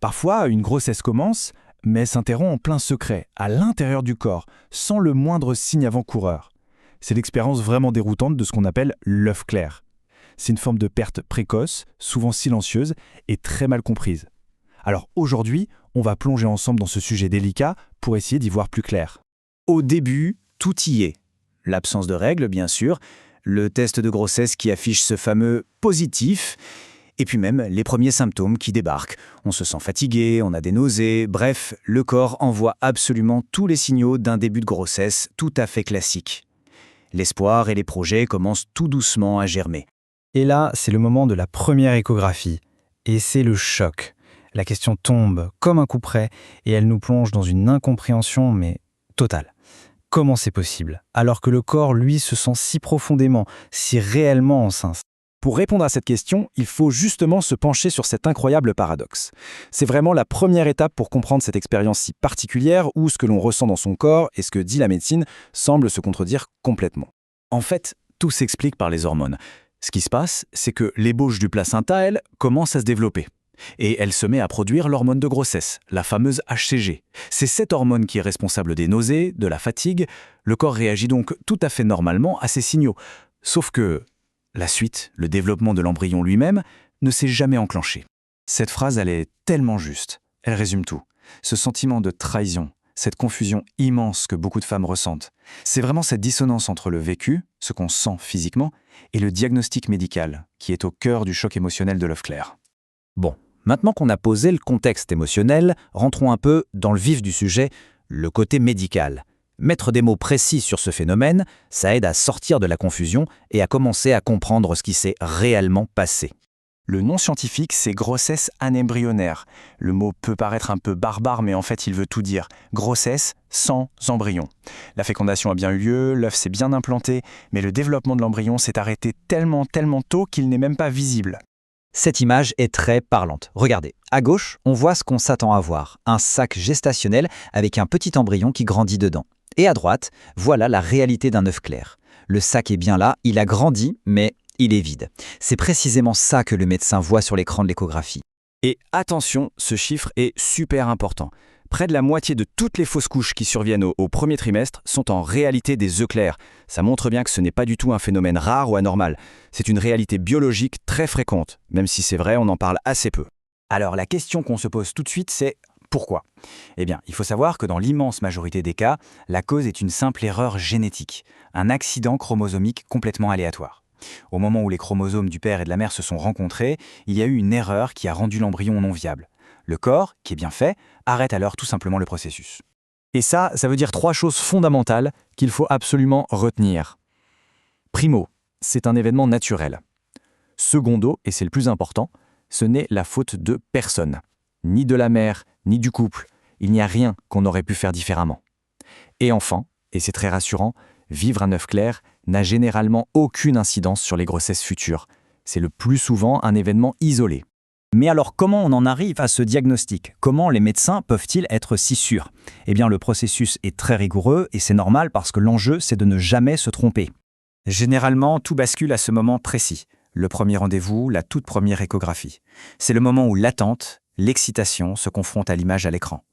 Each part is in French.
Parfois, une grossesse commence, mais s'interrompt en plein secret, à l'intérieur du corps, sans le moindre signe avant-coureur. C'est l'expérience vraiment déroutante de ce qu'on appelle l'œuf clair. C'est une forme de perte précoce, souvent silencieuse et très mal comprise. Alors aujourd'hui, on va plonger ensemble dans ce sujet délicat pour essayer d'y voir plus clair. Au début, tout y est. L'absence de règles, bien sûr, le test de grossesse qui affiche ce fameux positif, et puis même les premiers symptômes qui débarquent. On se sent fatigué, on a des nausées, bref, le corps envoie absolument tous les signaux d'un début de grossesse tout à fait classique. L'espoir et les projets commencent tout doucement à germer. Et là, c'est le moment de la première échographie. Et c'est le choc. La question tombe comme un coup près et elle nous plonge dans une incompréhension, mais totale. Comment c'est possible, alors que le corps, lui, se sent si profondément, si réellement enceinte? Pour répondre à cette question, il faut justement se pencher sur cet incroyable paradoxe. C'est vraiment la première étape pour comprendre cette expérience si particulière où ce que l'on ressent dans son corps et ce que dit la médecine semble se contredire complètement. En fait, tout s'explique par les hormones. Ce qui se passe, c'est que l'ébauche du placenta, elle, commence à se développer. Et elle se met à produire l'hormone de grossesse, la fameuse HCG. C'est cette hormone qui est responsable des nausées, de la fatigue. Le corps réagit donc tout à fait normalement à ces signaux. Sauf que la suite, le développement de l'embryon lui-même, ne s'est jamais enclenché. Cette phrase, elle est tellement juste. Elle résume tout. Ce sentiment de trahison, cette confusion immense que beaucoup de femmes ressentent. C'est vraiment cette dissonance entre le vécu, ce qu'on sent physiquement, et le diagnostic médical, qui est au cœur du choc émotionnel de l'œuf clair. Bon, maintenant qu'on a posé le contexte émotionnel, rentrons un peu dans le vif du sujet, le côté médical. Mettre des mots précis sur ce phénomène, ça aide à sortir de la confusion et à commencer à comprendre ce qui s'est réellement passé. Le nom scientifique, c'est grossesse anémbryonnaire. Le mot peut paraître un peu barbare, mais en fait, il veut tout dire. Grossesse sans embryon. La fécondation a bien eu lieu, l'œuf s'est bien implanté, mais le développement de l'embryon s'est arrêté tellement tôt qu'il n'est même pas visible. Cette image est très parlante. Regardez, à gauche, on voit ce qu'on s'attend à voir, un sac gestationnel avec un petit embryon qui grandit dedans. Et à droite, voilà la réalité d'un œuf clair. Le sac est bien là, il a grandi, mais il est vide. C'est précisément ça que le médecin voit sur l'écran de l'échographie. Et attention, ce chiffre est super important. Près de la moitié de toutes les fausses couches qui surviennent au premier trimestre sont en réalité des œufs clairs. Ça montre bien que ce n'est pas du tout un phénomène rare ou anormal. C'est une réalité biologique très fréquente, même si c'est vrai, on en parle assez peu. Alors la question qu'on se pose tout de suite, c'est pourquoi ? Eh bien, il faut savoir que dans l'immense majorité des cas, la cause est une simple erreur génétique, un accident chromosomique complètement aléatoire. Au moment où les chromosomes du père et de la mère se sont rencontrés, il y a eu une erreur qui a rendu l'embryon non viable. Le corps, qui est bien fait, arrête alors tout simplement le processus. Et ça veut dire 3 choses fondamentales qu'il faut absolument retenir. Primo, c'est un événement naturel. Secondo, et c'est le plus important, ce n'est la faute de personne. Ni de la mère, ni du couple. Il n'y a rien qu'on aurait pu faire différemment. Et enfin, et c'est très rassurant, vivre un œuf clair n'a généralement aucune incidence sur les grossesses futures. C'est le plus souvent un événement isolé. Mais alors comment on en arrive à ce diagnostic ? Comment les médecins peuvent-ils être si sûrs ? Eh bien le processus est très rigoureux et c'est normal parce que l'enjeu c'est de ne jamais se tromper. Généralement, tout bascule à ce moment précis. Le premier rendez-vous, la toute première échographie. C'est le moment où l'attente, l'excitation se confrontent à l'image à l'écran.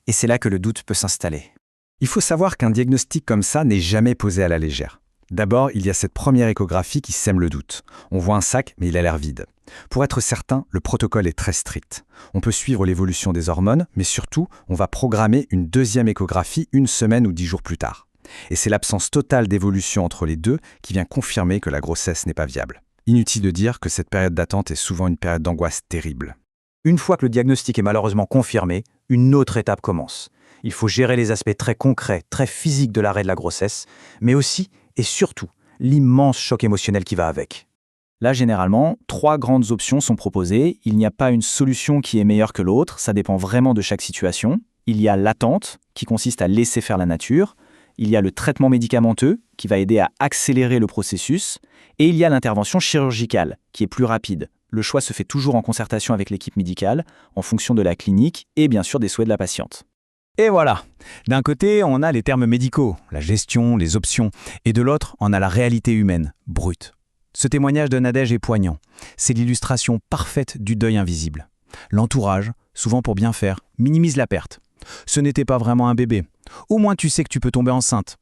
Et c'est là que le doute peut s'installer. Il faut savoir qu'un diagnostic comme ça n'est jamais posé à la légère. D'abord, il y a cette première échographie qui sème le doute. On voit un sac, mais il a l'air vide. Pour être certain, le protocole est très strict. On peut suivre l'évolution des hormones, mais surtout, on va programmer une deuxième échographie 1 semaine ou 10 jours plus tard. Et c'est l'absence totale d'évolution entre les deux qui vient confirmer que la grossesse n'est pas viable. Inutile de dire que cette période d'attente est souvent une période d'angoisse terrible. Une fois que le diagnostic est malheureusement confirmé, une autre étape commence. Il faut gérer les aspects très concrets, très physiques de l'arrêt de la grossesse, mais aussi et surtout l'immense choc émotionnel qui va avec. Là, généralement, 3 grandes options sont proposées. Il n'y a pas une solution qui est meilleure que l'autre, ça dépend vraiment de chaque situation. Il y a l'attente, qui consiste à laisser faire la nature. Il y a le traitement médicamenteux, qui va aider à accélérer le processus. Et il y a l'intervention chirurgicale, qui est plus rapide. Le choix se fait toujours en concertation avec l'équipe médicale, en fonction de la clinique et bien sûr des souhaits de la patiente. Et voilà, d'un côté, on a les termes médicaux, la gestion, les options, et de l'autre, on a la réalité humaine, brute. Ce témoignage de Nadège est poignant. C'est l'illustration parfaite du deuil invisible. L'entourage, souvent pour bien faire, minimise la perte. Ce n'était pas vraiment un bébé. Au moins tu sais que tu peux tomber enceinte.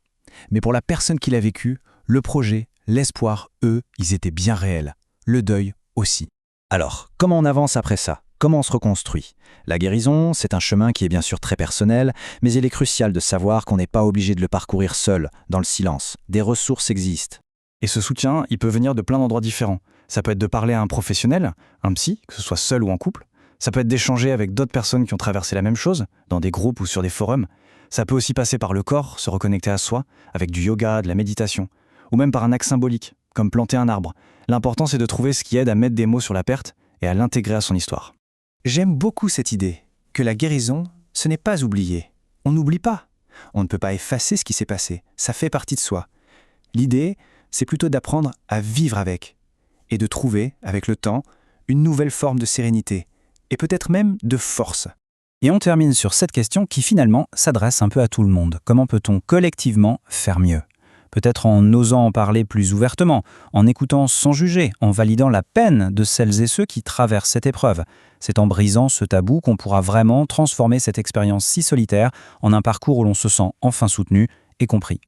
Mais pour la personne qui l'a vécu, le projet, l'espoir, eux, ils étaient bien réels. Le deuil aussi. Alors, comment on avance après ça? Comment on se reconstruit? La guérison, c'est un chemin qui est bien sûr très personnel, mais il est crucial de savoir qu'on n'est pas obligé de le parcourir seul, dans le silence. Des ressources existent. Et ce soutien, il peut venir de plein d'endroits différents. Ça peut être de parler à un professionnel, un psy, que ce soit seul ou en couple. Ça peut être d'échanger avec d'autres personnes qui ont traversé la même chose, dans des groupes ou sur des forums. Ça peut aussi passer par le corps, se reconnecter à soi, avec du yoga, de la méditation. Ou même par un acte symbolique, comme planter un arbre. L'important, c'est de trouver ce qui aide à mettre des mots sur la perte et à l'intégrer à son histoire. J'aime beaucoup cette idée, que la guérison, ce n'est pas oublier. On n'oublie pas. On ne peut pas effacer ce qui s'est passé, ça fait partie de soi. L'idée, c'est plutôt d'apprendre à vivre avec, et de trouver, avec le temps, une nouvelle forme de sérénité, et peut-être même de force. Et on termine sur cette question qui finalement s'adresse un peu à tout le monde. Comment peut-on collectivement faire mieux ? Peut-être en osant en parler plus ouvertement, en écoutant sans juger, en validant la peine de celles et ceux qui traversent cette épreuve. C'est en brisant ce tabou qu'on pourra vraiment transformer cette expérience si solitaire en un parcours où l'on se sent enfin soutenu et compris.